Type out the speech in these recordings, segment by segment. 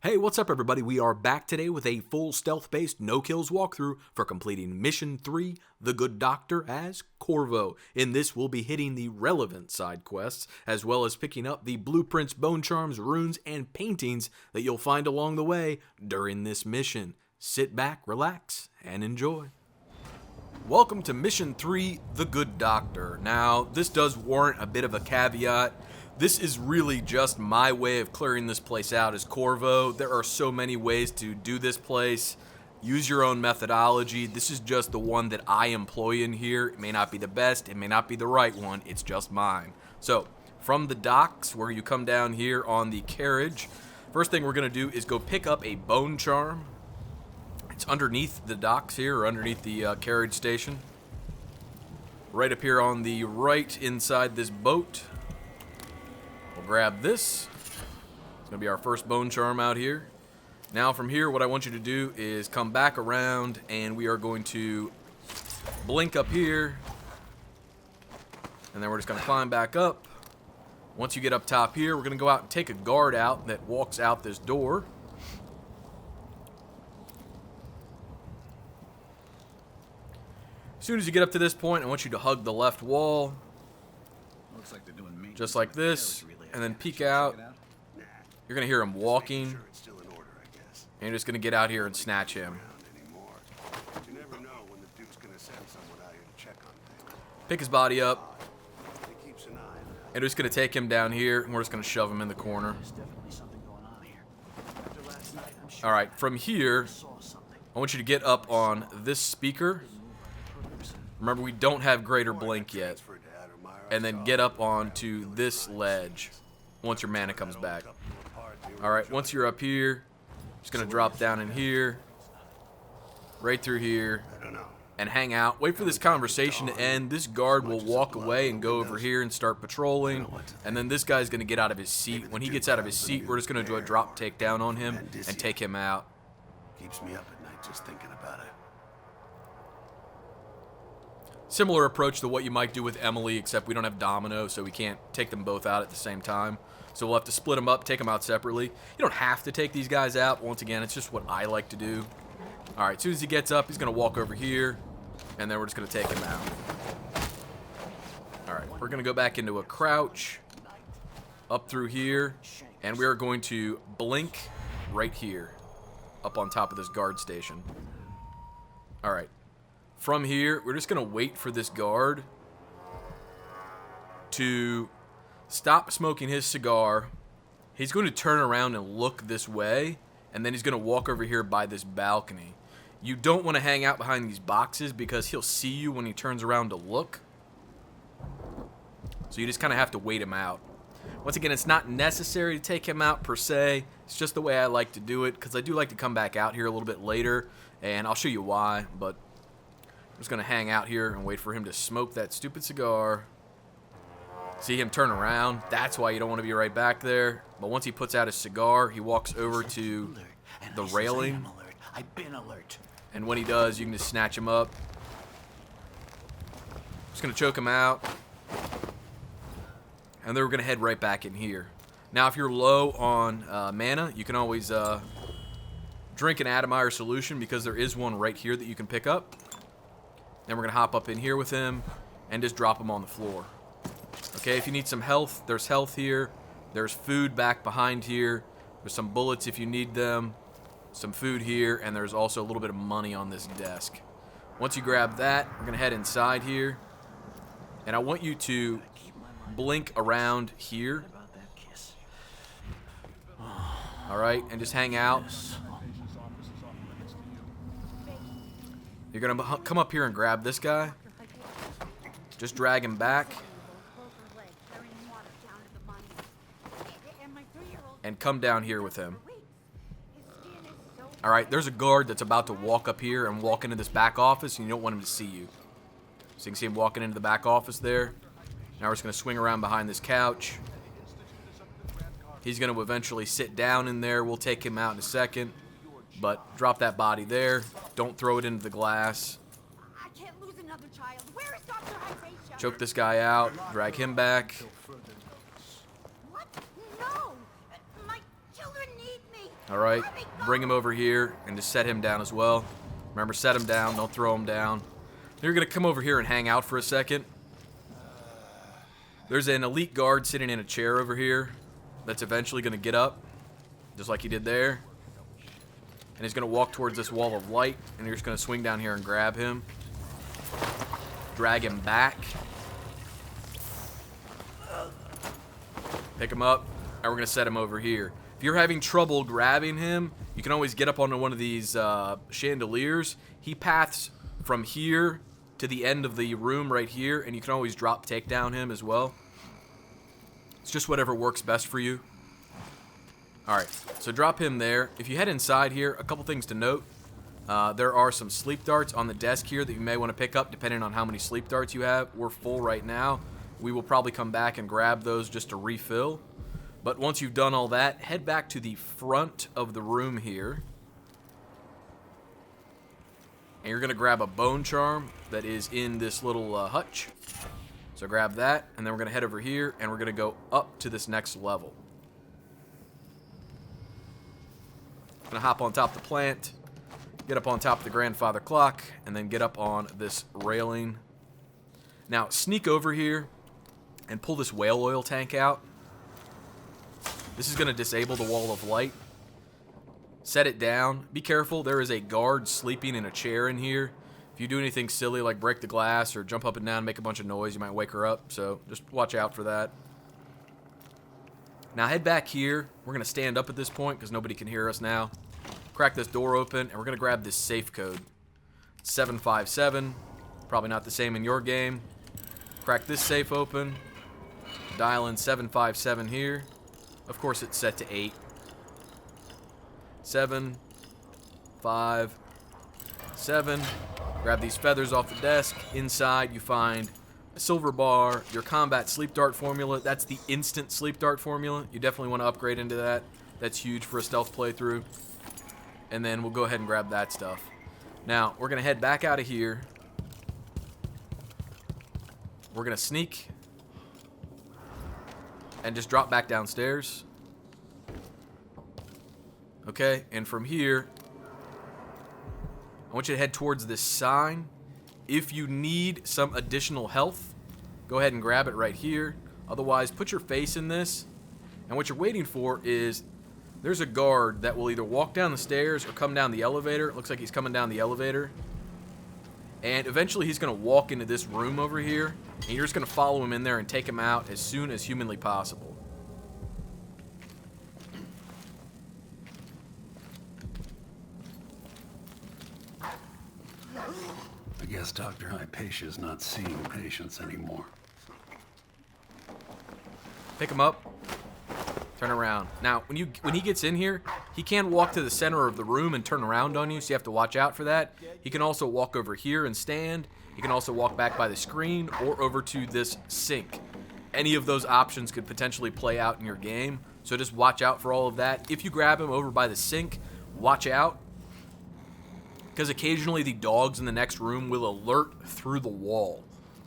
Hey, what's up everybody? We are back today with a full stealth-based no-kills walkthrough for completing Mission 3, The Good Doctor as Corvo. In this, we'll be hitting the relevant side quests, as well as picking up the blueprints, bone charms, runes, and paintings that you'll find along the way during this mission. Sit back, relax, and enjoy. Welcome to Mission 3, The Good Doctor. Now, this does warrant a bit of a caveat. This is really just my way of clearing this place out as Corvo. There are so many ways to do this place. Use your own methodology. This is just the one that I employ in here. It may not be the best, it may not be the right one, it's just mine. So, from the docks, where you come down here on the carriage, first thing we're going to do is go pick up a bone charm. It's underneath the docks here, or underneath the carriage station. Right up here on the right inside this boat. We'll grab this. It's going to be our first bone charm out here. Now from here, what I want you to do is come back around, and we are going to blink up here. And then we're just going to climb back up. Once you get up top here, we're going to go out and take a guard out that walks out this door. As soon as you get up to this point, I want you to hug the left wall. Looks like they're doing maintenance Just like this, and then peek out. You're gonna hear him walking, and you're just gonna get out here and snatch him. Pick his body up, and we're just gonna take him down here, and we're just gonna shove him in the corner. Alright, from here, I want you to get up on this speaker. Remember, we don't have greater blink yet. And then get up onto this ledge once your mana comes back. Alright, once you're up here, just going to drop down in here, right through here, and hang out. Wait for this conversation to end. This guard will walk away and go over here and start patrolling. And then this guy's going to get out of his seat. When he gets out of his seat, we're just going to do a drop takedown on him and take him out. Keeps me up at night just thinking about it. Similar approach to what you might do with Emily, except we don't have Domino, so we can't take them both out at the same time. So we'll have to split them up, take them out separately. You don't have to take these guys out. Once again, it's just what I like to do. Alright, as soon as he gets up, he's going to walk over here, and then we're just going to take him out. Alright, we're going to go back into a crouch, up through here, and we are going to blink right here, up on top of this guard station. Alright. From here, we're just going to wait for this guard to stop smoking his cigar. He's going to turn around and look this way, and then he's going to walk over here by this balcony. You don't want to hang out behind these boxes because he'll see you when he turns around to look. So you just kind of have to wait him out. Once again, it's not necessary to take him out per se. It's just the way I like to do it, because I do like to come back out here a little bit later, and I'll show you why, but I'm just going to hang out here and wait for him to smoke that stupid cigar. See him turn around. That's why you don't want to be right back there. But once he puts out his cigar, he walks over to the railing. And when he does, you can just snatch him up. Just going to choke him out. And then we're going to head right back in here. Now, if you're low on mana, you can always drink an Adamire solution, because there is one right here that you can pick up. Then we're going to hop up in here with him and just drop him on the floor. Okay, if you need some health, there's health here. There's food back behind here. There's some bullets if you need them. Some food here, and there's also a little bit of money on this desk. Once you grab that, we're going to head inside here. And I want you to blink around here. Alright, and just hang out. You're going to come up here and grab this guy. Just drag him back. And come down here with him. Alright, there's a guard that's about to walk up here and walk into this back office, and you don't want him to see you. So you can see him walking into the back office there. Now we're just going to swing around behind this couch. He's going to eventually sit down in there. We'll take him out in a second. But drop that body there. Don't throw it into the glass. I can't lose another child. Where is Dr. Hypatia? Choke this guy out. Drag him back. What? No! My children need me! Alright, bring him over here and just set him down as well. Remember, set him down, don't throw him down. You're going to come over here and hang out for a second. There's an elite guard sitting in a chair over here that's eventually going to get up, just like he did there. And he's going to walk towards this wall of light, and you're just going to swing down here and grab him. Drag him back. Pick him up, and we're going to set him over here. If you're having trouble grabbing him, you can always get up onto one of these chandeliers. He paths from here to the end of the room right here, and you can always drop takedown him as well. It's just whatever works best for you. Alright, so drop him there. If you head inside here, a couple things to note. There are some sleep darts on the desk here that you may want to pick up depending on how many sleep darts you have. We're full right now. We will probably come back and grab those just to refill. But once you've done all that, head back to the front of the room here. And you're going to grab a bone charm that is in this little hutch. So grab that, and then we're going to head over here, and we're going to go up to this next level. Going to hop on top of the plant, get up on top of the grandfather clock, and then get up on this railing. Now, sneak over here and pull this whale oil tank out. This is going to disable the wall of light. Set it down. Be careful. There is a guard sleeping in a chair in here. If you do anything silly like break the glass or jump up and down and make a bunch of noise, you might wake her up. So just watch out for that. Now head back here. We're going to stand up at this point because nobody can hear us now. Crack this door open, and we're going to grab this safe code. 757. Probably not the same in your game. Crack this safe open. Dial in 757 here. Of course, it's set to 8. 7, 5, 7. Grab these feathers off the desk. Inside, you find a silver bar, your combat sleep dart formula. That's the instant sleep dart formula. You definitely want to upgrade into that. That's huge for a stealth playthrough. And then we'll go ahead and grab that stuff. Now, we're going to head back out of here. We're going to sneak and just drop back downstairs. Okay, and from here, I want you to head towards this sign. If you need some additional health, go ahead and grab it right here. Otherwise, put your face in this. And what you're waiting for is there's a guard that will either walk down the stairs or come down the elevator. It looks like he's coming down the elevator. And eventually he's going to walk into this room over here. And you're just going to follow him in there and take him out as soon as humanly possible. I guess Dr. Hypatia's not seeing patients anymore. Pick him up. Turn around. Now, when he gets in here, he can walk to the center of the room and turn around on you, so you have to watch out for that. He can also walk over here and stand. He can also walk back by the screen or over to this sink. Any of those options could potentially play out in your game, so just watch out for all of that. If you grab him over by the sink, watch out, because occasionally the dogs in the next room will alert through the wall,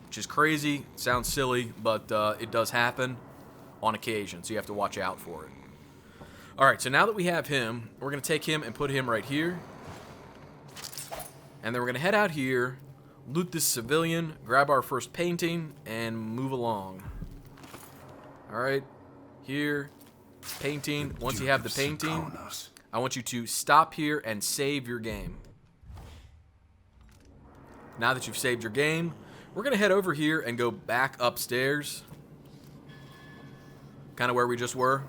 which is crazy. Sounds silly, but it does happen on occasion, so you have to watch out for it. Alright, so now that we have him, we're going to take him and put him right here. And then we're going to head out here, loot this civilian, grab our first painting, and move along. Alright, here, painting. Once you have the painting, I want you to stop here and save your game. Now that you've saved your game, we're going to head over here and go back upstairs. Kind of where we just were.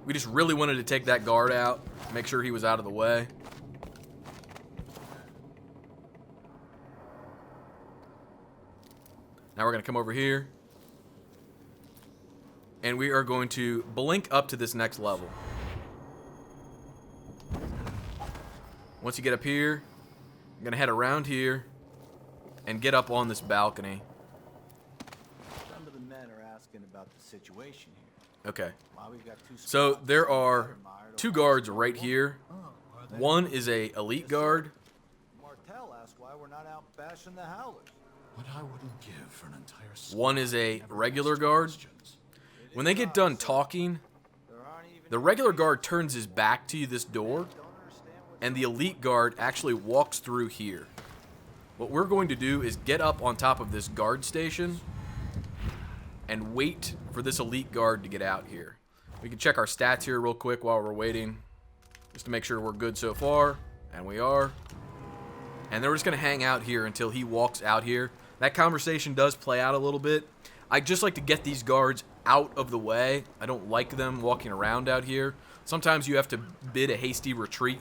We just really wanted to take that guard out, make sure he was out of the way. Now we're going to come over here. And we are going to blink up to this next level. Once you get up here, I'm going to head around here and get up on this balcony. Some of the men are asking about the situation here. Okay. Why we've got two So squads, there are admired two or- guards right here. Are they- One is a elite guard. Martel asked why we're not out bashing the howlers. What I wouldn't give for an entire One is a regular guard. When they get done talking, There aren't The regular guard turns his back to you, this door, and the elite guard actually walks through here. What we're going to do is get up on top of this guard station and wait for this elite guard to get out here. We can check our stats here real quick while we're waiting, just to make sure we're good so far, and we are. And then we're just going to hang out here until he walks out here. That conversation does play out a little bit. I just like to get these guards out of the way. I don't like them walking around out here. Sometimes you have to bid a hasty retreat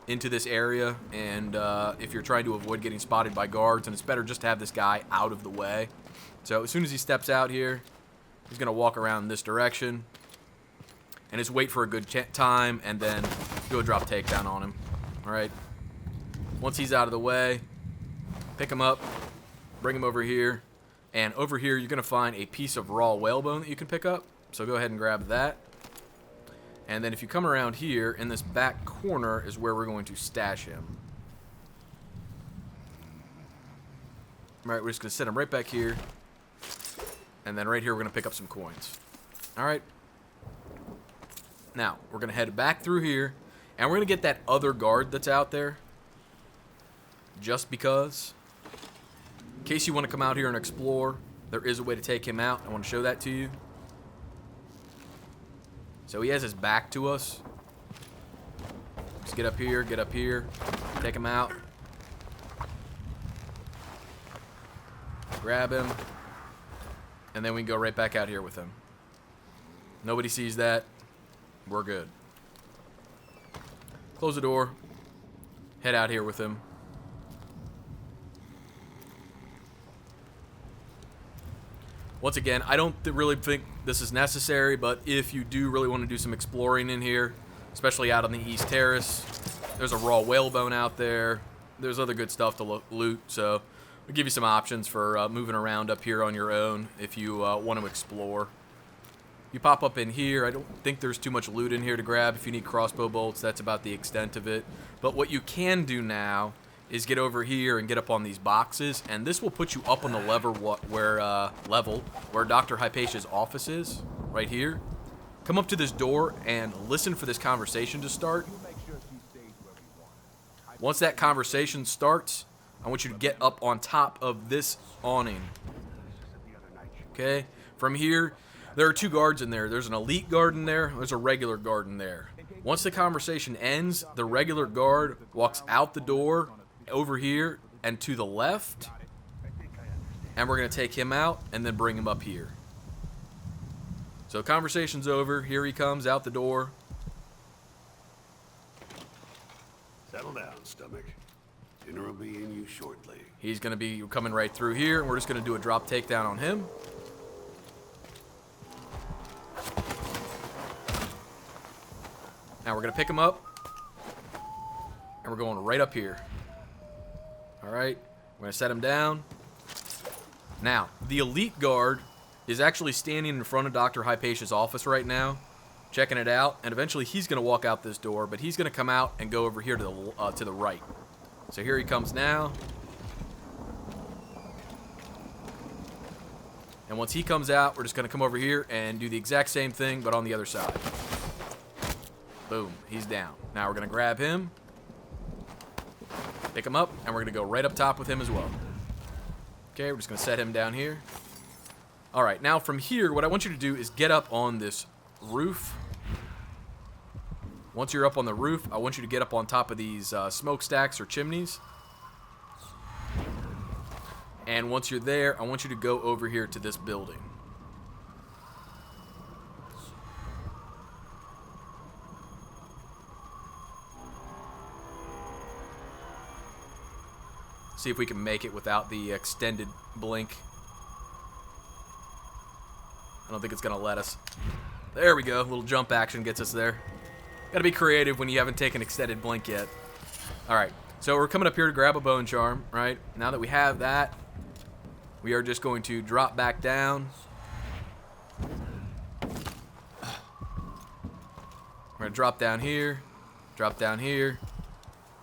into this area, and if you're trying to avoid getting spotted by guards, and it's better just to have this guy out of the way. So as soon as he steps out here, he's going to walk around this direction and just wait for a good time and then do a drop takedown on him. All right. Once he's out of the way, pick him up, bring him over here, and over here you're going to find a piece of raw whalebone that you can pick up. So go ahead and grab that. And then if you come around here, in this back corner is where we're going to stash him. All right, we're just going to set him right back here. And then right here, we're going to pick up some coins. All right. Now, we're going to head back through here. And we're going to get that other guard that's out there. Just because. In case you want to come out here and explore, there is a way to take him out. I want to show that to you. So he has his back to us. Just get up here, take him out. Grab him. And then we can go right back out here with him. Nobody sees that. We're good. Close the door. Head out here with him. Once again, I don't really think this is necessary, but if you do really want to do some exploring in here, especially out on the East Terrace, there's a raw whalebone out there. There's other good stuff to loot, so we'll give you some options for moving around up here on your own if you want to explore. You pop up in here. I don't think there's too much loot in here to grab. If you need crossbow bolts, that's about the extent of it. But what you can do now is get over here and get up on these boxes, and this will put you up on the level where Dr. Hypatia's office is, right here. Come up to this door and listen for this conversation to start. Once that conversation starts, I want you to get up on top of this awning. Okay? From here, there are two guards in there. There's an elite guard in there. There's a regular guard in there. Once the conversation ends, the regular guard walks out the door over here and to the left, and we're going to take him out and then bring him up here. So conversation's over. Here he comes out the door. Settle down, stomach. Dinner will be in you shortly. He's going to be coming right through here, and we're just going to do a drop takedown on him. Now we're going to pick him up, and we're going right up here. All right, we're going to set him down. Now, the elite guard is actually standing in front of Dr. Hypatia's office right now, checking it out, and eventually he's going to walk out this door, but he's going to come out and go over here to the right. So here he comes now. And once he comes out, we're just going to come over here and do the exact same thing, but on the other side. Boom, he's down. Now we're going to grab him, pick him up, and we're going to go right up top with him as well. Okay, we're just going to set him down here. All right, now from here, what I want you to do is get up on this roof. Once you're up on the roof, I want you to get up on top of these smokestacks or chimneys. And once you're there, I want you to go over here to this building. See if we can make it without the extended blink. I don't think it's going to let us. There we go. A little jump action gets us there. Got to be creative when you haven't taken extended blink yet. All right. So we're coming up here to grab a bone charm, right? Now that we have that, we are just going to drop back down. We're going to drop down here,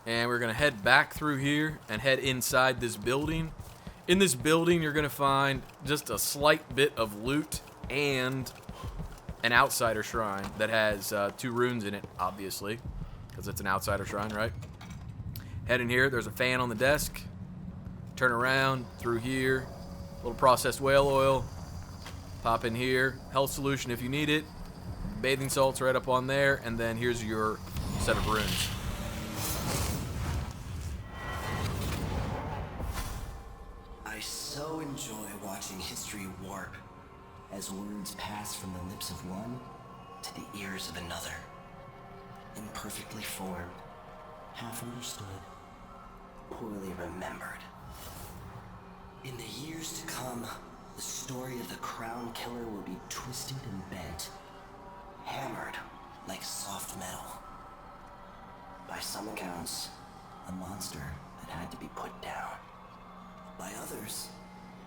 and we're going to head back through here and head inside this building. In this building, you're going to find just a slight bit of loot and an outsider shrine that has 2 runes in it, obviously, because it's an outsider shrine, right? Head in here. There's a fan on the desk. Turn around through here. Little processed whale oil. Pop in here. Health solution if you need it. Bathing salts right up on there. And then here's your set of runes. I so enjoy watching history warp as words pass from the lips of one to the ears of another. Imperfectly formed, half understood, poorly remembered. In the years to come, the story of the Crown Killer will be twisted and bent, hammered like soft metal. By some accounts, a monster that had to be put down. By others,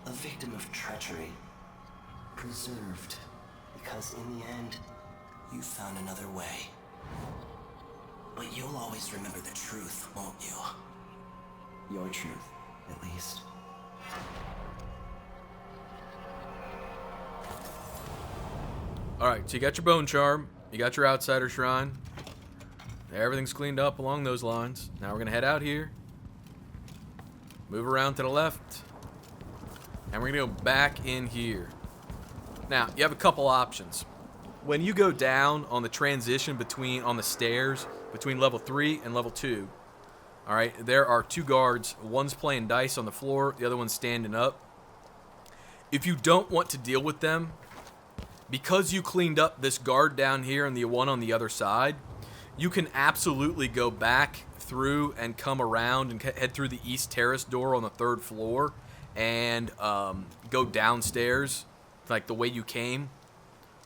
a victim of treachery, preserved, because in the end, you found another way. But you'll always remember the truth, won't you? Your truth, at least. Alright, so you got your bone charm. You got your outsider shrine. Everything's cleaned up along those lines. Now we're going to head out here. Move around to the left. And we're going to go back in here. Now, you have a couple options. When you go down on the transition on the stairs between level 3 and level 2, alright, there are 2 guards. One's playing dice on the floor, the other one's standing up. If you don't want to deal with them, because you cleaned up this guard down here and the one on the other side, you can absolutely go back through and come around and head through the east terrace door on the 3rd floor and go downstairs like the way you came.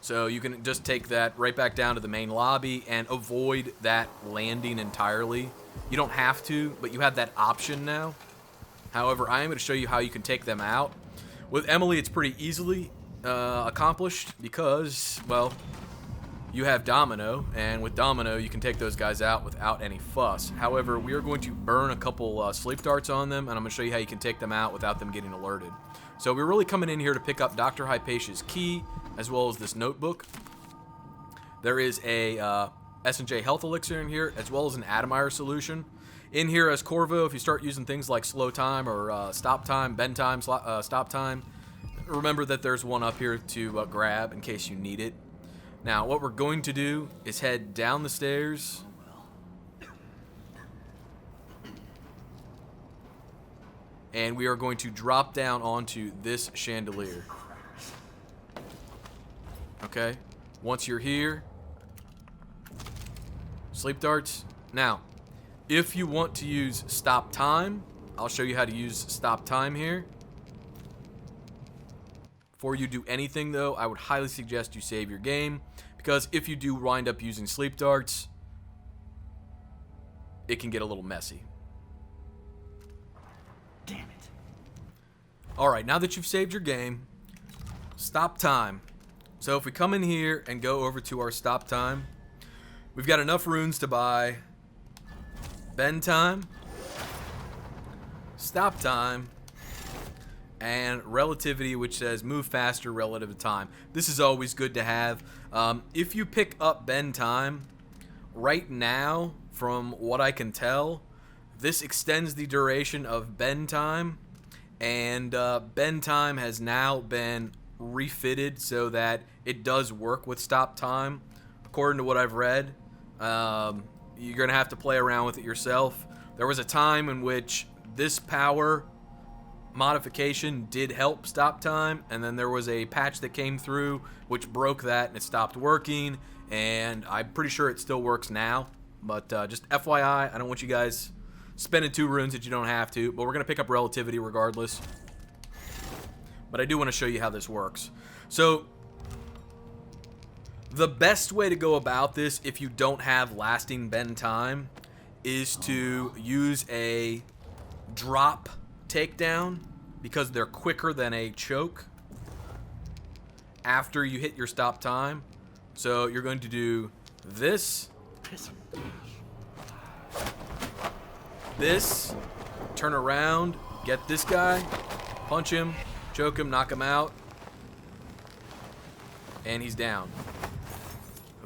So you can just take that right back down to the main lobby and avoid that landing entirely. You don't have to, but you have that option now. However, I am going to show you how you can take them out. With Emily, it's pretty easily accomplished because, well, you have Domino, and with Domino, you can take those guys out without any fuss. However, we are going to burn a couple sleep darts on them, and I'm going to show you how you can take them out without them getting alerted. So we're really coming in here to pick up Dr. Hypatia's key, as well as this notebook. There is a S&J health elixir in here, as well as an Admire solution. In here as Corvo, if you start using things like slow time or stop time, bend time, stop time, remember that there's one up here to grab in case you need it. Now, what we're going to do is head down the stairs. And we are going to drop down onto this chandelier. Okay? Once you're here, sleep darts. Now, if you want to use stop time, I'll show you how to use stop time here. Before you do anything, though, I would highly suggest you save your game, because if you do wind up using sleep darts, it can get a little messy. Damn it. Alright, now that you've saved your game, stop time. So if we come in here and go over to our stop time, we've got enough runes to buy bend time, stop time, and relativity, which says move faster relative to time. This is always good to have. If you pick up bend time, right now, from what I can tell, this extends the duration of bend time, and bend time has now been refitted so that it does work with stop time. According to what I've read, you're going to have to play around with it yourself. There was a time in which this power modification did help stop time, and then there was a patch that came through which broke that and it stopped working, and I'm pretty sure it still works now, but just FYI, I don't want you guys spending 2 runes that you don't have to, but we're going to pick up relativity regardless. But I do want to show you how this works. So the best way to go about this, if you don't have lasting bend time, is to use a drop takedown, because they're quicker than a choke after you hit your stop time. So you're going to do this, turn around, get this guy, punch him, choke him, knock him out, and he's down.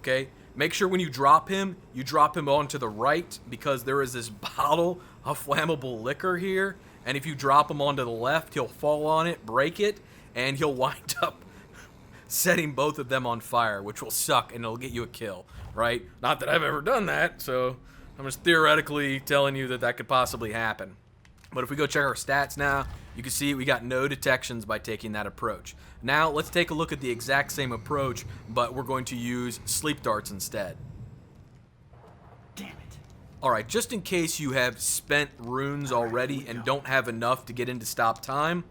Okay? Make sure when you drop him onto the right, because there is this bottle of flammable liquor here. And if you drop him onto the left, he'll fall on it, break it, and he'll wind up setting both of them on fire, which will suck, and it'll get you a kill, right? Not that I've ever done that, so I'm just theoretically telling you that that could possibly happen. But if we go check our stats now, you can see we got no detections by taking that approach. Now, let's take a look at the exact same approach, but we're going to use sleep darts instead. Damn it. Alright, just in case you have spent runes already and don't have enough to get into stop time,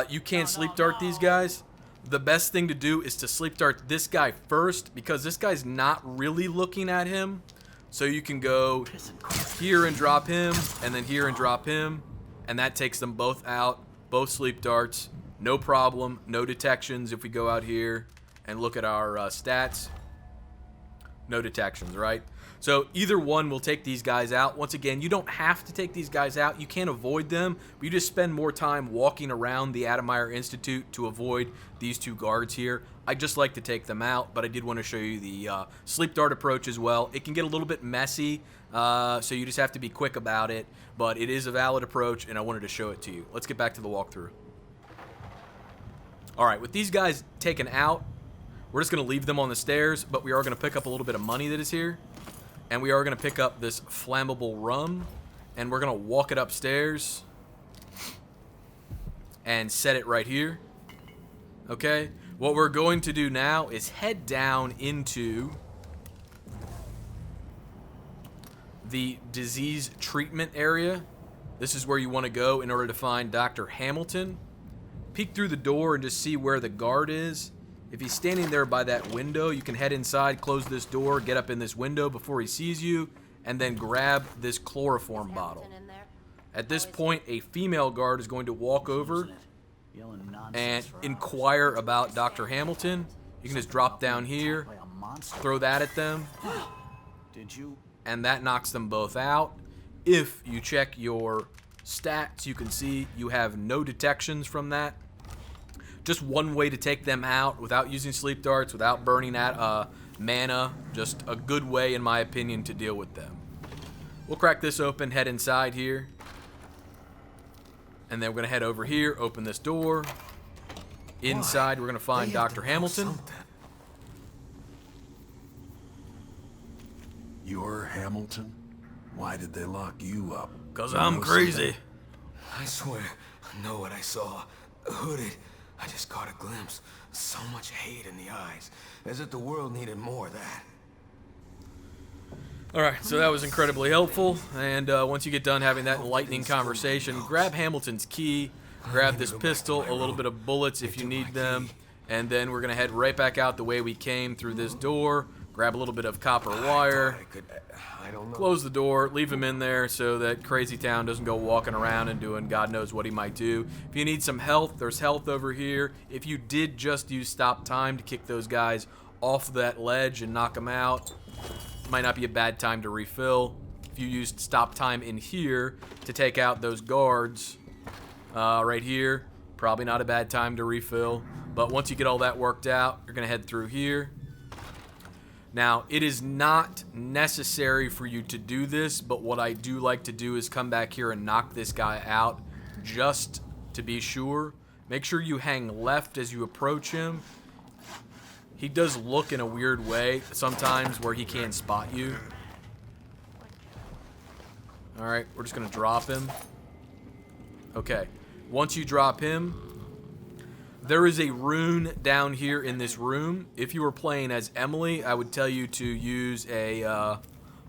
you can't sleep dart these guys. The best thing to do is to sleep dart this guy first, because this guy's not really looking at him. So you can go here and drop him, and then here and drop him, and that takes them both out, both sleep darts, no problem, no detections. If we go out here and look at our stats, no detections, right? So either one will take these guys out. Once again, you don't have to take these guys out. You can't avoid them, but you just spend more time walking around the Adamire Institute to avoid these two guards here. I just like to take them out, but I did want to show you the sleep dart approach as well. It can get a little bit messy, so you just have to be quick about it, but it is a valid approach, and I wanted to show it to you. Let's get back to the walkthrough. Alright, with these guys taken out, we're just going to leave them on the stairs, but we are going to pick up a little bit of money that is here. And we are going to pick up this flammable rum, and we're going to walk it upstairs and set it right here. Okay? What we're going to do now is head down into the disease treatment area. This is where you want to go in order to find Dr. Hamilton. Peek through the door and just see where the guard is. If he's standing there by that window, you can head inside, close this door, get up in this window before he sees you, and then grab this chloroform bottle. At this point, a female guard is going to walk over and inquire about Dr. Hamilton. You can just drop down here, throw that at them, and that knocks them both out. If you check your stats, you can see you have no detections from that. Just one way to take them out without using sleep darts, without burning at mana. Just a good way, in my opinion, to deal with them. We'll crack this open, head inside here. And then we're going to head over here, open this door. Inside, we're going to find Dr. Hamilton. You're Hamilton? Why did they lock you up? 'Cause I'm crazy. I swear, I know what I saw. Hooded. I just caught a glimpse. So much hate in the eyes. As if the world needed more of that. Alright, so that was incredibly helpful. And once you get done having that enlightening conversation, grab Hamilton's key, grab this pistol, a little bit of bullets if you need them, and then we're going to head right back out the way we came through this door, grab a little bit of copper wire, close the door, leave him in there so that Crazy Town doesn't go walking around and doing God knows what he might do. If you need some health, there's health over here. If you did just use stop time to kick those guys off that ledge and knock them out, might not be a bad time to refill. If you used stop time in here to take out those guards right here, probably not a bad time to refill. But once you get all that worked out, you're going to head through here. Now, it is not necessary for you to do this, but what I do like to do is come back here and knock this guy out just to be sure. Make sure you hang left as you approach him. He does look in a weird way sometimes where he can't spot you. Alright, we're just going to drop him. Okay, once you drop him, there is a rune down here in this room. If you were playing as Emily, I would tell you to use a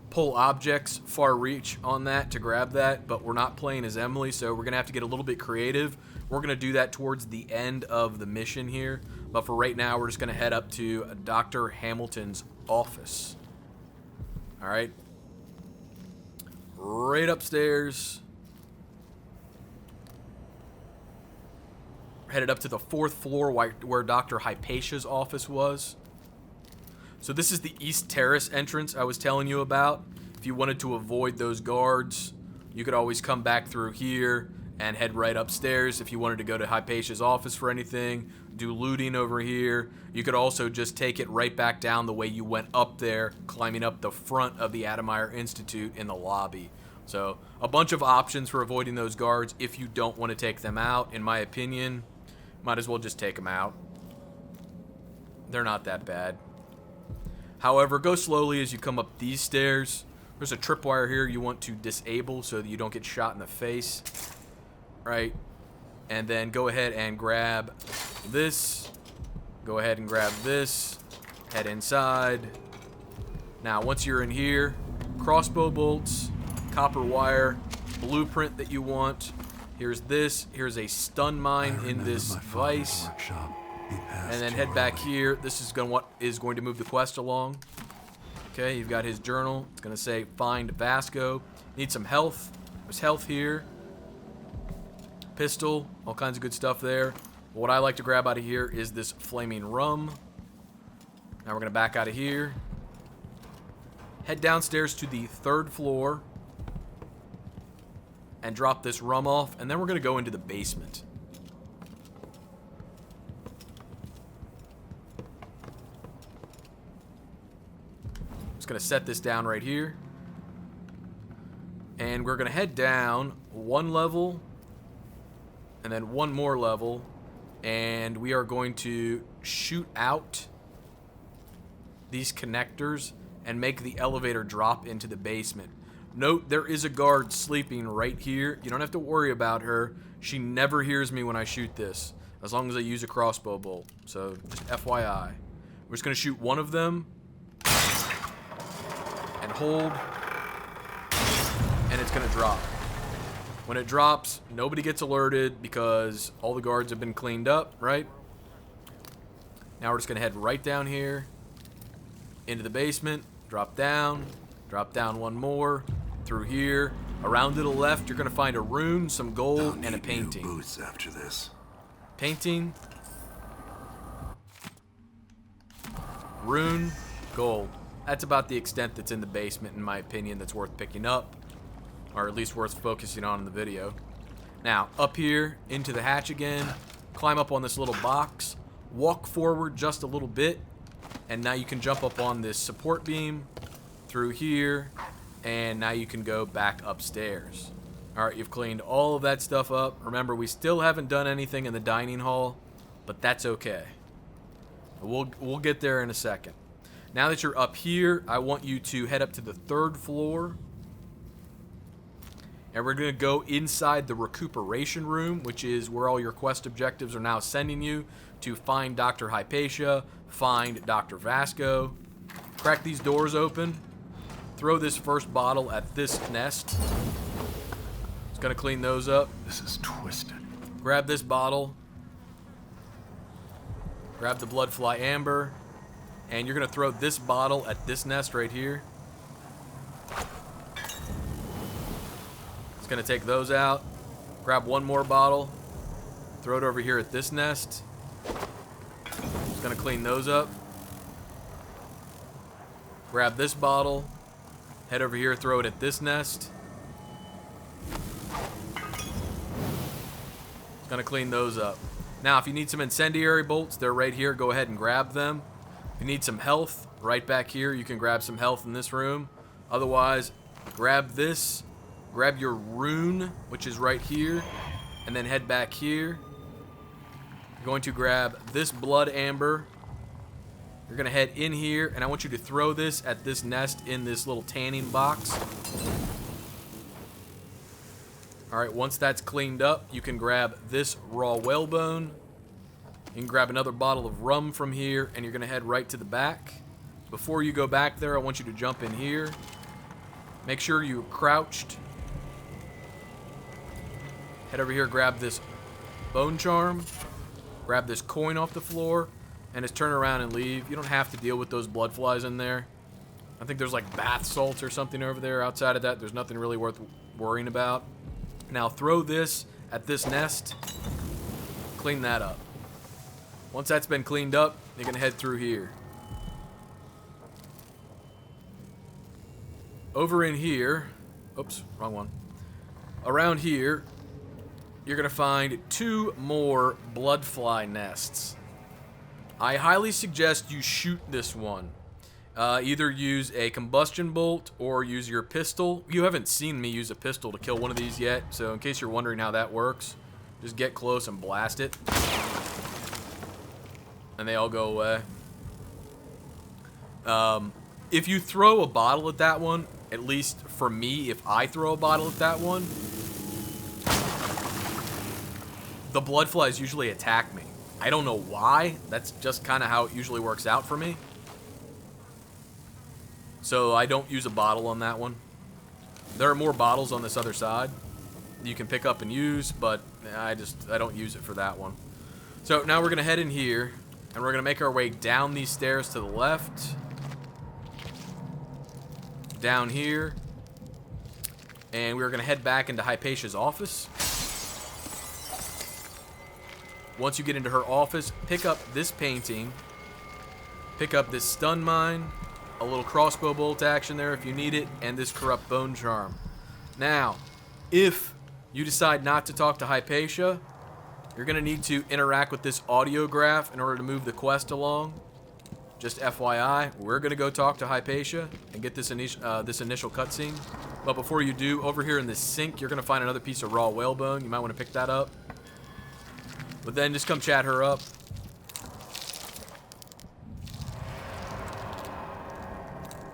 pull objects far reach on that to grab that, but we're not playing as Emily, so we're going to have to get a little bit creative. We're going to do that towards the end of the mission here, but for right now, we're just going to head up to Dr. Hamilton's office. All right. Right upstairs. Headed up to the 4th floor where Dr. Hypatia's office was. So this is the East Terrace entrance I was telling you about. If you wanted to avoid those guards, you could always come back through here and head right upstairs if you wanted to go to Hypatia's office for anything, do looting over here. You could also just take it right back down the way you went up there, climbing up the front of the Adamire Institute in the lobby. So a bunch of options for avoiding those guards if you don't want to take them out. In my opinion, might as well just take them out. They're not that bad. However, go slowly as you come up these stairs. There's a tripwire here you want to disable so that you don't get shot in the face. Right? And then go ahead and grab this. Go ahead and grab this. Head inside. Now, once you're in here, crossbow bolts, copper wire, blueprint that you want. Here's this. Here's a stun mine in this vise. And then head back here. This is what is going to move the quest along. Okay, you've got his journal. It's going to say find Vasco. Need some health. There's health here. Pistol. All kinds of good stuff there. But what I like to grab out of here is this flaming rum. Now we're going to back out of here. Head downstairs to the 3rd floor. And drop this rum off. And then we're going to go into the basement. Going to set this down right here, and we're going to head down 1 level and then 1 more level, and we are going to shoot out these connectors and make the elevator drop into the basement. Note there is a guard sleeping right here. You don't have to worry about her. She never hears me when I shoot this, as long as I use a crossbow bolt. So just FYI. We're just going to shoot one of them and hold, and it's going to drop. When it drops, nobody gets alerted because all the guards have been cleaned up, right? Now we're just going to head right down here into the basement, drop down 1 more, through here. Around to the left, you're going to find a rune, some gold, and a painting. New boots after this. Painting, rune, gold. That's about the extent that's in the basement, in my opinion, that's worth picking up, or at least worth focusing on in the video. Now, up here, into the hatch again, climb up on this little box, walk forward just a little bit, and now you can jump up on this support beam, through here, and now you can go back upstairs. Alright, you've cleaned all of that stuff up. Remember, we still haven't done anything in the dining hall, but that's okay. We'll get there in a second. Now that you're up here, I want you to head up to the 3rd floor. And we're going to go inside the recuperation room, which is where all your quest objectives are now sending you to find Dr. Hypatia, find Dr. Vasco. Crack these doors open. Throw this first bottle at this nest. It's going to clean those up. This is twisted. Grab this bottle. Grab the Bloodfly Amber. And you're going to throw this bottle at this nest right here. It's going to take those out. Grab 1 more bottle. Throw it over here at this nest. It's going to clean those up. Grab this bottle. Head over here, throw it at this nest. It's going to clean those up. Now, if you need some incendiary bolts, they're right here. Go ahead and grab them. If you need some health, right back here, you can grab some health in this room. Otherwise, grab this. Grab your rune, which is right here, and then head back here. You're going to grab this blood amber. You're going to head in here, and I want you to throw this at this nest in this little tanning box. Alright, once that's cleaned up, you can grab this raw whalebone. You can grab another bottle of rum from here, and you're going to head right to the back. Before you go back there, I want you to jump in here. Make sure you're crouched. Head over here, grab this bone charm. Grab this coin off the floor, and just turn around and leave. You don't have to deal with those blood flies in there. I think there's like bath salts or something over there. Outside of that, there's nothing really worth worrying about. Now throw this at this nest. Clean that up. Once that's been cleaned up, you're going to head through here. Over in here, oops, wrong one. Around here, you're going to find 2 more bloodfly nests. I highly suggest you shoot this one. Either use a combustion bolt or use your pistol. You haven't seen me use a pistol to kill one of these yet, so in case you're wondering how that works, just get close and blast it. And they all go away. If you throw a bottle at that one, at least for me, if I throw a bottle at that one, the bloodflies usually attack me. I don't know why. That's just kind of how it usually works out for me. So I don't use a bottle on that one. There are more bottles on this other side you can pick up and use, but I don't use it for that one. So now we're going to head in here, and we're going to make our way down these stairs to the left. Down here. And we're going to head back into Hypatia's office. Once you get into her office, pick up this painting. Pick up this stun mine. A little crossbow bolt action there if you need it. And this corrupt bone charm. Now, if you decide not to talk to Hypatia, you're going to need to interact with this audiograph in order to move the quest along. Just FYI, we're going to go talk to Hypatia and get this initial cutscene. But before you do, over here in this sink, you're going to find another piece of raw whalebone. You might want to pick that up. But then just come chat her up.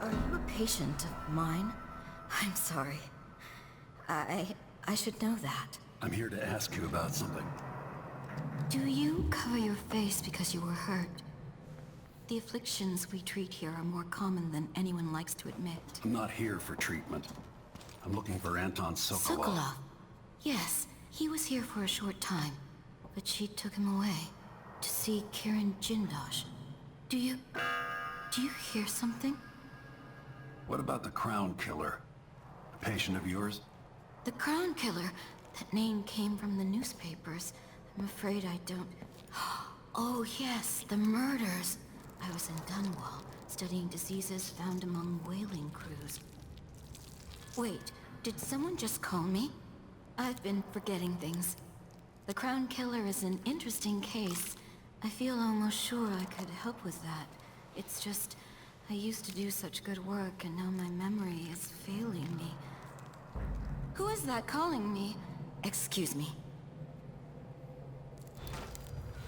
Are you a patient of mine? I'm sorry. I should know that. I'm here to ask you about something. Do you cover your face because you were hurt? The afflictions we treat here are more common than anyone likes to admit. I'm not here for treatment. I'm looking for Anton Sokolov. Sokolov? Yes, he was here for a short time, but she took him away to see Kirin Jindosh. Do you hear something? What about the Crown Killer? A patient of yours? The Crown Killer? That name came from the newspapers. I'm afraid I don't... Oh yes, the murders. I was in Dunwall, studying diseases found among whaling crews. Wait, did someone just call me? I've been forgetting things. The Crown Killer is an interesting case. I feel almost sure I could help with that. It's just, I used to do such good work, and now my memory is failing me. Who is that calling me? Excuse me.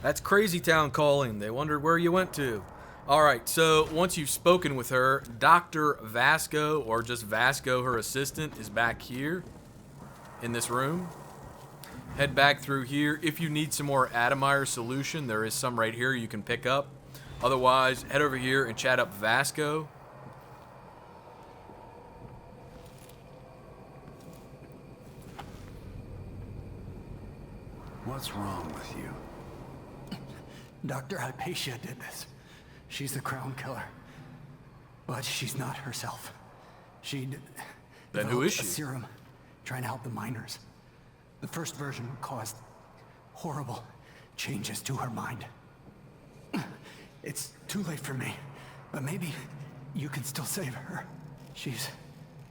That's Crazy Town calling. They wondered where you went to. Alright, so once you've spoken with her, Dr. Vasco, or just Vasco, her assistant, is back here in this room. Head back through here. If you need some more Atomizer solution, there is some right here you can pick up. Otherwise, head over here and chat up Vasco. What's wrong with you? Dr. Hypatia did this. She's the Crown Killer. But she's not herself. Then who is she? A serum trying to help the miners. The first version caused horrible changes to her mind. It's too late for me, but maybe you can still save her. She's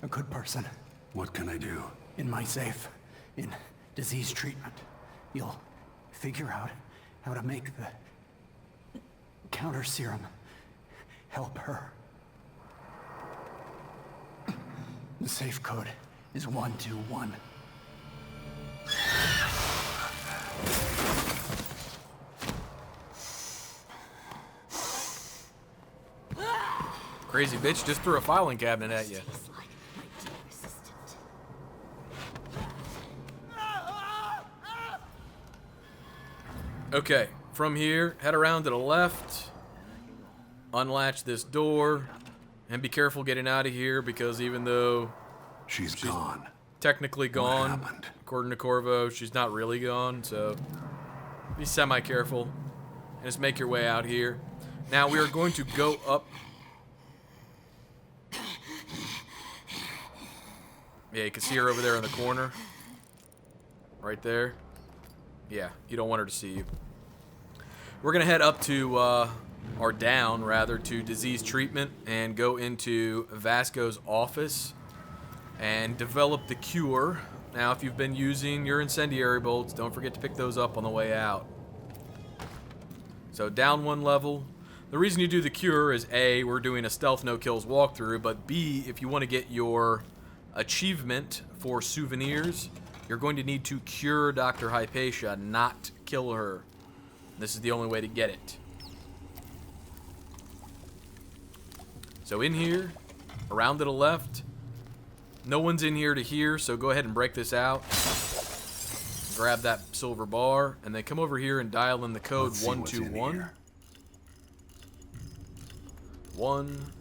a good person. What can I do? In my safe, in disease treatment, you'll figure out how to make the counter serum help her. The safe code is 121. Crazy bitch just threw a filing cabinet at you. Tastes like my dear assistant. Okay, from here, head around to the left. Unlatch this door. And be careful getting out of here, because even though She's gone. technically gone, happened? according to Corvo, she's not really gone, so be semi-careful. And just make your way out here. Now we are going to go up. Yeah, you can see her over there in the corner. Right there. Yeah, you don't want her to see you. We're going to head up to, or down, rather, to disease treatment and go into Vasco's office and develop the cure Now, if you've been using your incendiary bolts, don't forget to pick those up on the way out. So down 1 level. The reason you do the cure is A, we're doing a stealth no kills walkthrough, but B, if you want to get your achievement for souvenirs, you're going to need to cure Dr. Hypatia, not kill her. This is the only way to get it. So in here, around to the left, no one's in here to hear, so go ahead and break this out. Grab that silver bar, and then come over here and dial in the code 121. 1,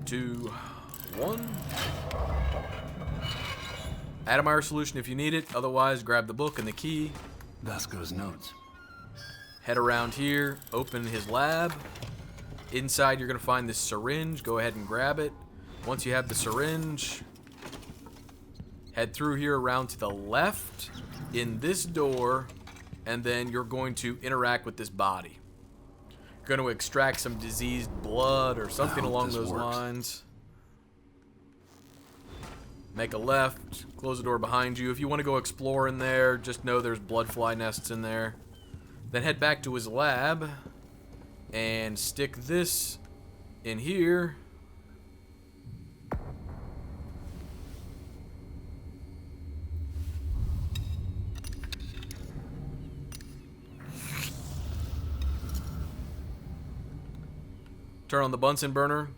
2, 1. Atomizer solution if you need it. Otherwise, grab the book and the key. Vasco's notes. Head around here. Open his lab. Inside, you're going to find this syringe. Go ahead and grab it. Once you have the syringe, head through here around to the left in this door, and then you're going to interact with this body. You're going to extract some diseased blood or something along those lines. Make a left, close the door behind you. If you want to go explore in there, just know there's blood fly nests in there. Then head back to his lab and stick this in here. Turn on the Bunsen burner.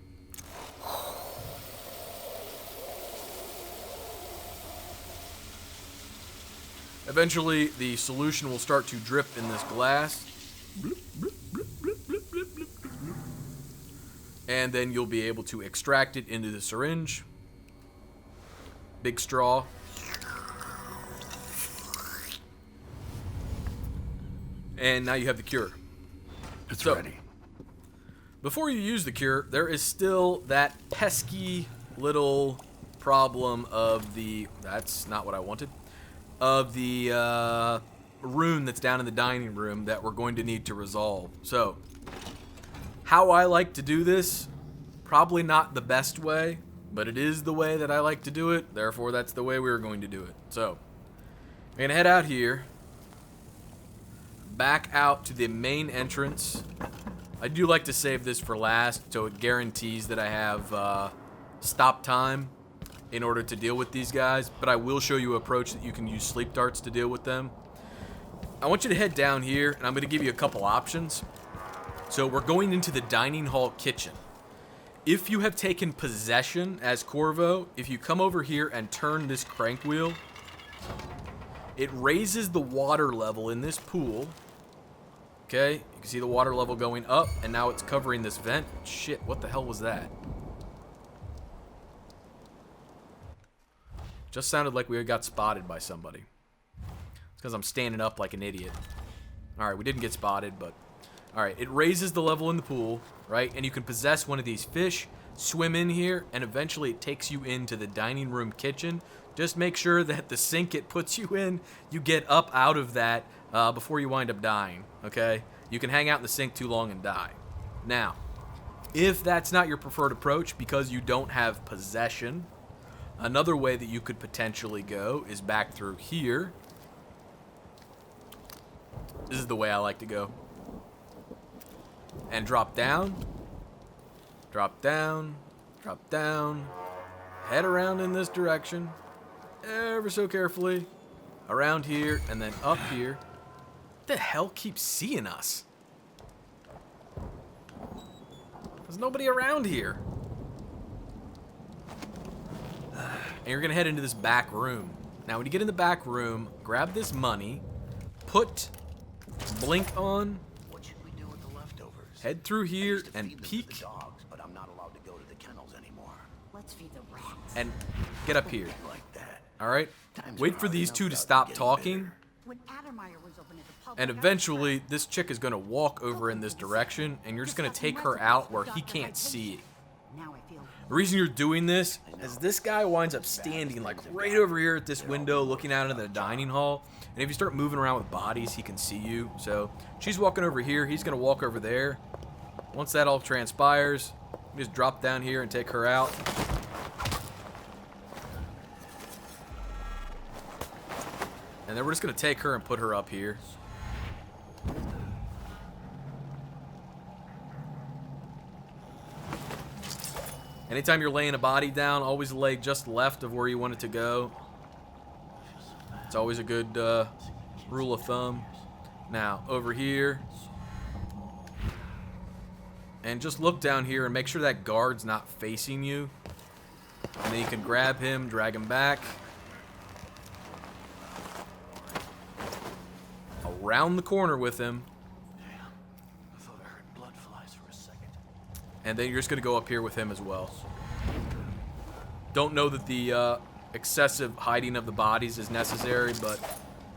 Eventually, the solution will start to drip in this glass. And then you'll be able to extract it into the syringe. Big straw. And now you have the cure. It's ready. Before you use the cure, there is still that pesky little problem of the... That's not what I wanted. Of the rune that's down in the dining room that we're going to need to resolve. So, how I like to do this, probably not the best way, but it is the way that I like to do it. Therefore, that's the way we're going to do it. So, I'm going to head out here, back out to the main entrance. I do like to save this for last, so it guarantees that I have stop time in order to deal with these guys, but I will show you an approach that you can use sleep darts to deal with them. I want you to head down here, and I'm going to give you a couple options. So we're going into the dining hall kitchen. If you have taken possession as Corvo, if you come over here and turn this crank wheel, it raises the water level in this pool. Okay, you can see the water level going up, and now it's covering this vent. Shit, what the hell was that? Just sounded like we got spotted by somebody. It's because I'm standing up like an idiot. Alright, we didn't get spotted, but... Alright, it raises the level in the pool, right? And you can possess one of these fish, swim in here, and eventually it takes you into the dining room kitchen. Just make sure that the sink it puts you in, you get up out of that before you wind up dying, okay? You can hang out in the sink too long and die. Now, if that's not your preferred approach because you don't have possession... Another way that you could potentially go is back through here. This is the way I like to go. And drop down. Drop down. Drop down. Head around in this direction. Ever so carefully. Around here and then up here. What the hell keeps seeing us? There's nobody around here. And you're going to head into this back room. Now, when you get in the back room, grab this money, put blink on, What should we do with the leftovers? head through here To and feed them to peek, the dogs, but I'm not allowed to go to the kennels anymore. Let's feed the rats. and get up here. Like that. All right? Times Wait are for hard these enough two to without stop getting talking, bitter. When Atomizer was open to the public, and eventually this chick is going to walk over in this direction, and you're just going to take her out where he can't see. Now I feel The reason you're doing this is this guy winds up standing like right over here at this window looking out into the dining hall. And if you start moving around with bodies, he can see you. So she's walking over here. He's going to walk over there. Once that all transpires, you just drop down here and take her out. And then we're just going to take her and put her up here. Anytime you're laying a body down, always lay just left of where you want it to go. It's always a good rule of thumb. Now, over here. And just look down here and make sure that guard's not facing you. And then you can grab him, drag him back. Around the corner with him. I thought I heard blood flies for a second. And then you're just going to go up here with him as well. Don't know that the excessive hiding of the bodies is necessary, but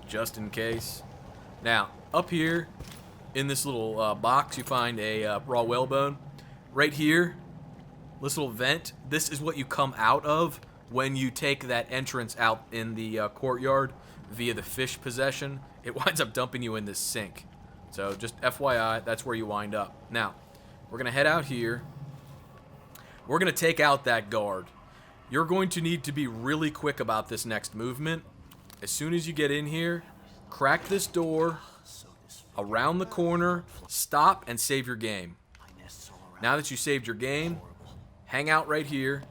just in case. Now, up here in this little box, you find a raw whalebone. Right here, this little vent, this is what you come out of when you take that entrance out in the courtyard via the fish possession. It winds up dumping you in this sink. So just FYI, that's where you wind up. Now, we're going to head out here. We're going to take out that guard. You're going to need to be really quick about this next movement. As soon as you get in here, crack this door, around the corner, stop, and save your game. Now that you saved your game, hang out right here.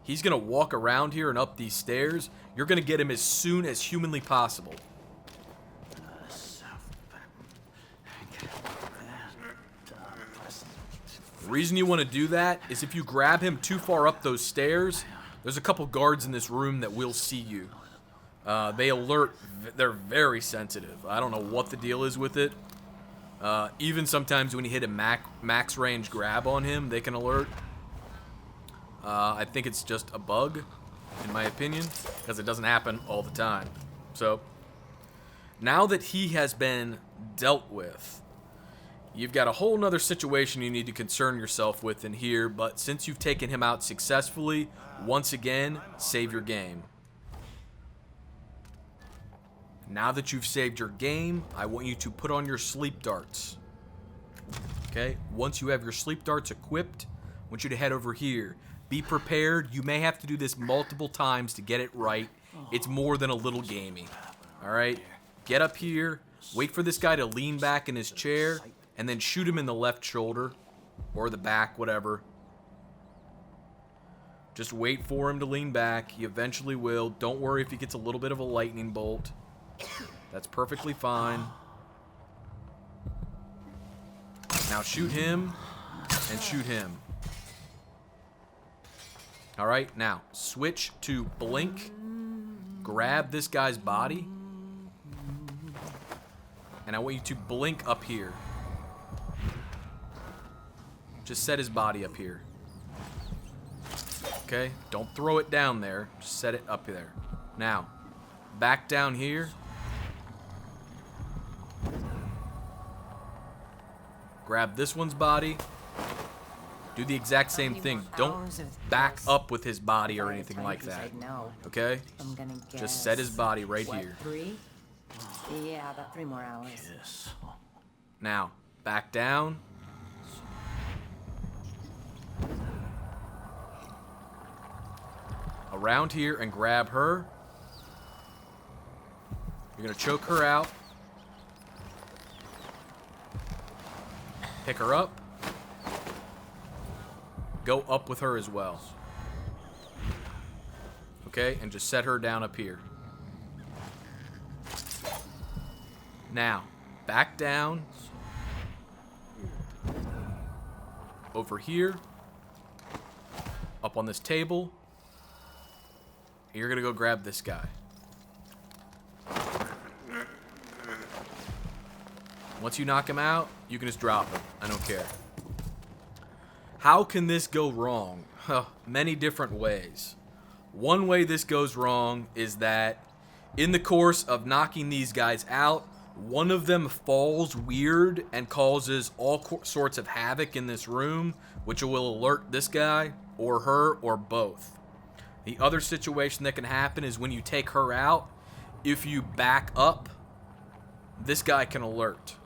He's going to walk around here and up these stairs. You're going to get him as soon as humanly possible. The reason you want to do that is if you grab him too far up those stairs, there's a couple guards in this room that will see you. They alert. They're very sensitive. I don't know what the deal is with it. Even sometimes when you hit a max range grab on him, they can alert. I think it's just a bug, in my opinion, because it doesn't happen all the time. So, now that he has been dealt with, you've got a whole nother situation you need to concern yourself with in here, but since you've taken him out successfully, once again, save your game. Now that you've saved your game, I want you to put on your sleep darts. Okay? Once you have your sleep darts equipped, I want you to head over here. Be prepared. You may have to do this multiple times to get it right. It's more than a little gamey. Alright? Get up here. Wait for this guy to lean back in his chair. And then shoot him in the left shoulder. Or the back, whatever. Just wait for him to lean back. He eventually will. Don't worry if he gets a little bit of a lightning bolt. That's perfectly fine. Now shoot him. And shoot him. Alright, now switch to blink. Grab this guy's body. And I want you to blink up here. Just set his body up here. Okay? Don't throw it down there. Just set it up there. Now, back down here. Grab this one's body. Do the exact same thing. Don't back up with his body or anything like that. Okay? Just set his body right here. 3? Yeah, about 3 more hours. Now, back down. Around here and grab her. You're going to choke her out. Pick her up. Go up with her as well. Okay, and just set her down up here. Now, back down. Over here. Up on this table. You're going to go grab this guy. Once you knock him out, you can just drop him. I don't care. How can this go wrong? Many different ways. One way this goes wrong is that in the course of knocking these guys out, one of them falls weird and causes all sorts of havoc in this room, which will alert this guy or her or both. The other situation that can happen is when you take her out, if you back up, this guy can alert.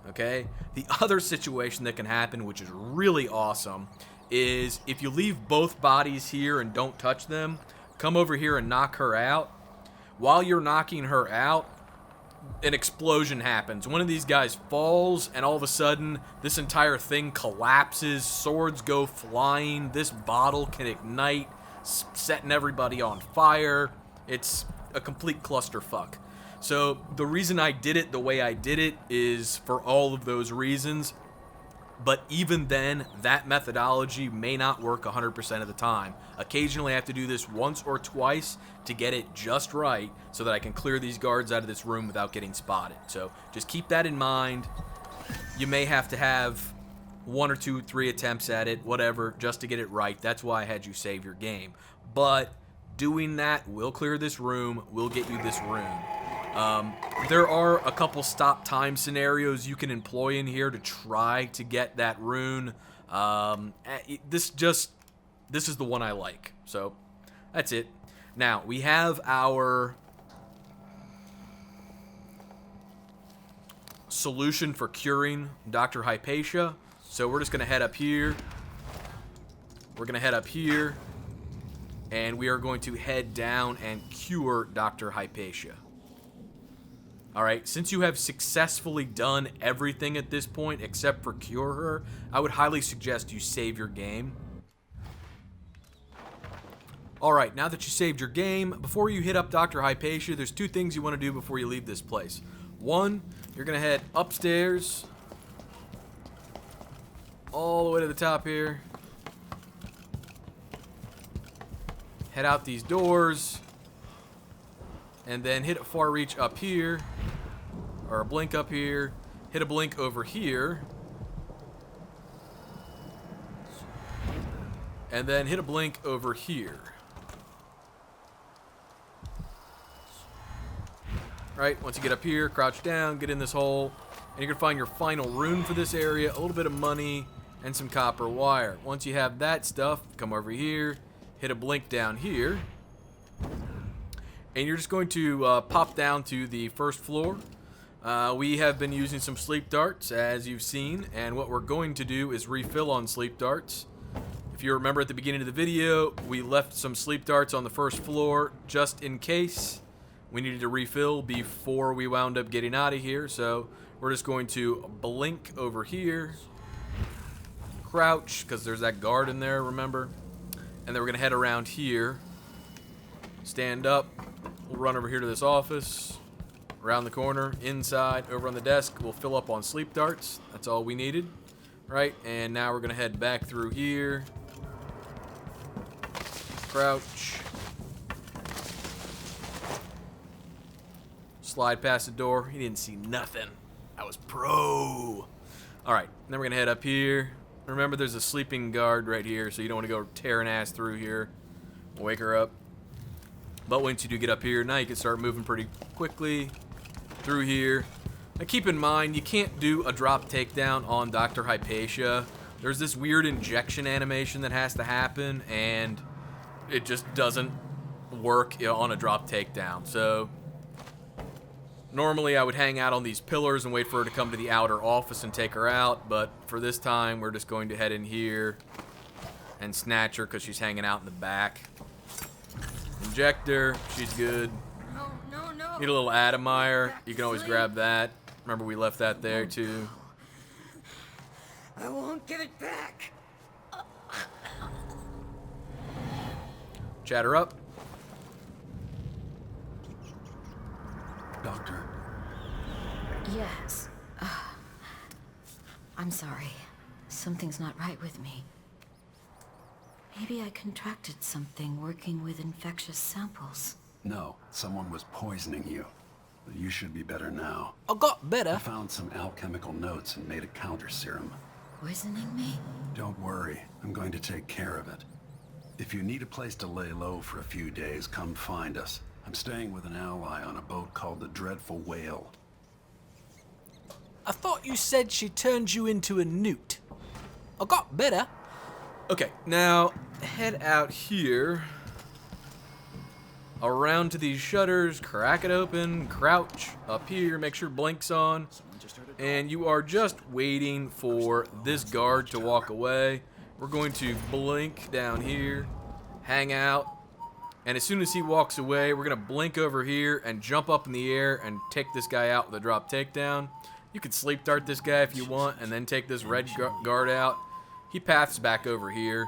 Okay? The other situation that can happen, which is really awesome, is if you leave both bodies here and don't touch them, come over here and knock her out. while you're knocking her out, an explosion happens. One of these guys falls, and all of a sudden, this entire thing collapses. Swords go flying. This bottle can ignite, setting everybody on fire. It's a complete clusterfuck. So the reason I did it the way I did it is for all of those reasons. But even then, that methodology may not work 100% of the time. Occasionally I have to do this once or twice to get it just right so that I can clear these guards out of this room without getting spotted. So just keep that in mind. You may have to have 1 or 2, 3 attempts at it, whatever, just to get it right. That's why I had you save your game. But doing that will clear this room, will get you this room. There are a couple stop time scenarios you can employ in here to try to get that rune. This is the one I like. So that's it. Now we have our solution for curing Dr. Hypatia. So we're just gonna head up here. We're gonna head up here, and we are going to head down and cure Dr. Hypatia. Alright, since you have successfully done everything at this point except for cure her, I would highly suggest you save your game. Alright, now that you saved your game, before you hit up Dr. Hypatia, there's 2 things you want to do before you leave this place. 1, you're going to head upstairs, all the way to the top here. Head out these doors, and then hit a far reach up here, or a blink up here, hit a blink over here, and then hit a blink over here. Right, once you get up here, crouch down, get in this hole, and you're going to find your final rune for this area, a little bit of money, and some copper wire. Once you have that stuff, come over here, hit a blink down here, and you're just going to pop down to the first floor. We have been using some sleep darts, as you've seen, and what we're going to do is refill on sleep darts. If you remember at the beginning of the video, we left some sleep darts on the first floor just in case we needed to refill before we wound up getting out of here. So we're just going to blink over here, crouch, because there's that guard in there, remember? And then we're going to head around here, stand up, we'll run over here to this office, around the corner, inside, over on the desk, we'll fill up on sleep darts. That's all we needed, right? And now we're going to head back through here, crouch, slide past the door. He didn't see nothing. I was pro. Alright, then we're going to head up here. Remember, there's a sleeping guard right here, so you don't want to go tearing ass through here. Wake her up. But once you do get up here, now you can start moving pretty quickly through here. Now keep in mind, you can't do a drop takedown on Dr. Hypatia. There's this weird injection animation that has to happen, and it just doesn't work, you know, on a drop takedown. So normally I would hang out on these pillars and wait for her to come to the outer office and take her out, but for this time we're just going to head in here and snatch her because she's hanging out in the back. Inject her, she's good. No. Need a little Adamire, you can always grab that. Remember, we left that there too. I won't give it back. Chat her up. Doctor, Yes. I'm sorry. Something's not right with me. Maybe I contracted something working with infectious samples. no, someone was poisoning you. But you should be better now. I got I better. found some alchemical notes and made a counter serum. Poisoning me? Don't worry, I'm going to take care of it. If you need a place to lay low for a few days, come find us. I'm staying with an ally on a boat called the Dreadful Whale. I thought you said she turned you into a newt. I got better. Okay, now head out here, around to these shutters, crack it open, crouch up here, make sure blink's on, and you are just waiting for this guard to walk away. We're going to blink down here, hang out, And as soon as he walks away, we're going to blink over here and jump up in the air and take this guy out with a drop takedown. You could sleep dart this guy if you want and then take this red guard out. He paths back over here.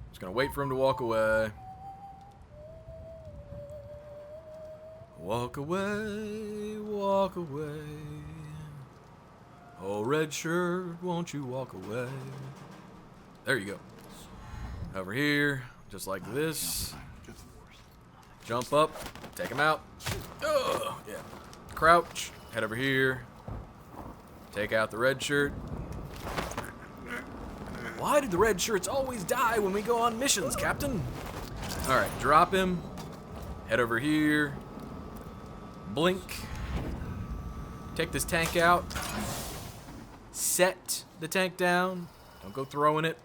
Just going to wait for him to walk away. Walk away, walk away. Oh, red shirt, won't you walk away? There you go. Over here, just like this. Jump up, take him out. Oh, yeah. Crouch, head over here. Take out the red shirt. Why did the red shirts always die when we go on missions, Captain? Alright, drop him. Head over here. Blink. Take this tank out. Set the tank down. Don't go throwing it.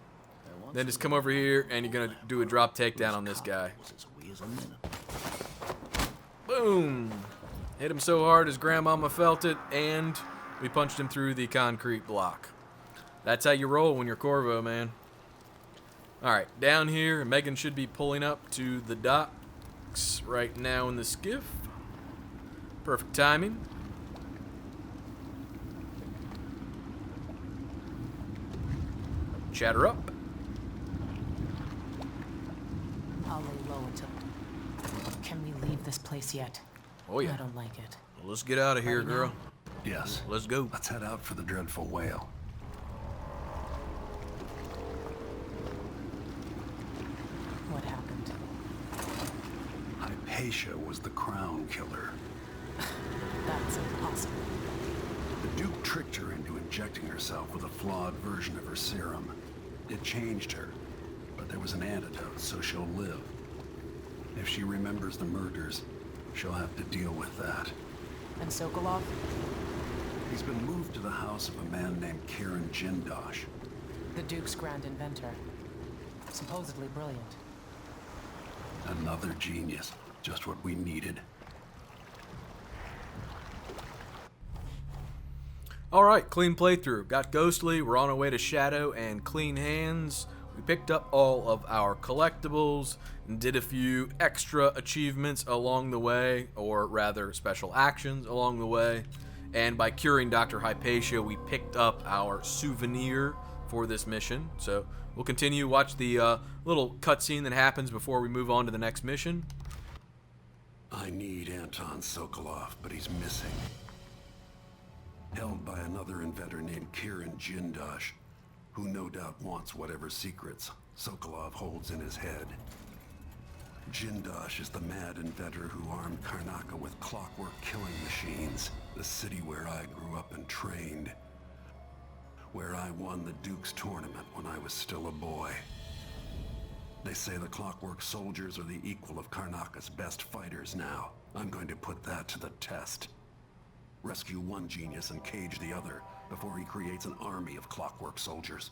Then just come over here and you're gonna do a drop takedown on this guy. Boom! Hit him so hard his grandmama felt it, and we punched him through the concrete block. That's how you roll when you're Corvo, man. Alright, down here, Megan should be pulling up to the docks right now in the skiff. Perfect timing. Chat her up. I'll lay low until... Can we leave this place yet? Oh, yeah. I don't like it. Well, let's get out of here, girl. Yes. Let's go. Let's head out for the dreadful whale. What happened? Hypatia was the crown killer. That's impossible. The Duke tricked her into injecting herself with a flawed version of her serum. It changed her, but there was an antidote, so she'll live. If she remembers the murders, she'll have to deal with that. And Sokolov? He's been moved to the house of a man named Kieran Jindosh. The Duke's grand inventor. Supposedly brilliant. Another genius. Just what we needed. Alright, clean playthrough. Got Ghostly, we're on our way to Shadow, and Clean Hands. We picked up all of our collectibles and did a few extra achievements along the way, or rather special actions along the way. And by curing Dr. Hypatia, we picked up our souvenir for this mission. So we'll continue, watch the little cutscene that happens before we move on to the next mission. I need Anton Sokolov, but he's missing. Held by another inventor named Kieran Jindosh, who no doubt wants whatever secrets Sokolov holds in his head. Jindosh is the mad inventor who armed Karnaca with clockwork killing machines, the city where I grew up and trained, where I won the Duke's tournament when I was still a boy. They say the clockwork soldiers are the equal of Karnaca's best fighters now. I'm going to put that to the test. Rescue one genius and cage the other before he creates an army of clockwork soldiers.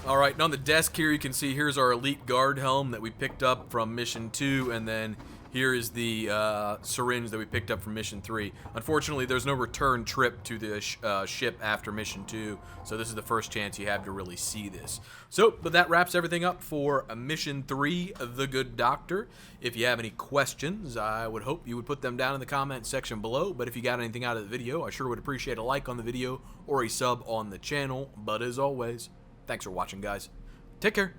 Alright, and on the desk here you can see here's our Elite Guard helm that we picked up from Mission 2, and then here is the syringe that we picked up from Mission 3. Unfortunately, there's no return trip to the ship after Mission 2, so this is the first chance you have to really see this. So, but that wraps everything up for Mission 3, The Good Doctor. If you have any questions, I would hope you would put them down in the comments section below, but if you got anything out of the video, I sure would appreciate a like on the video or a sub on the channel. But as always, thanks for watching, guys. Take care.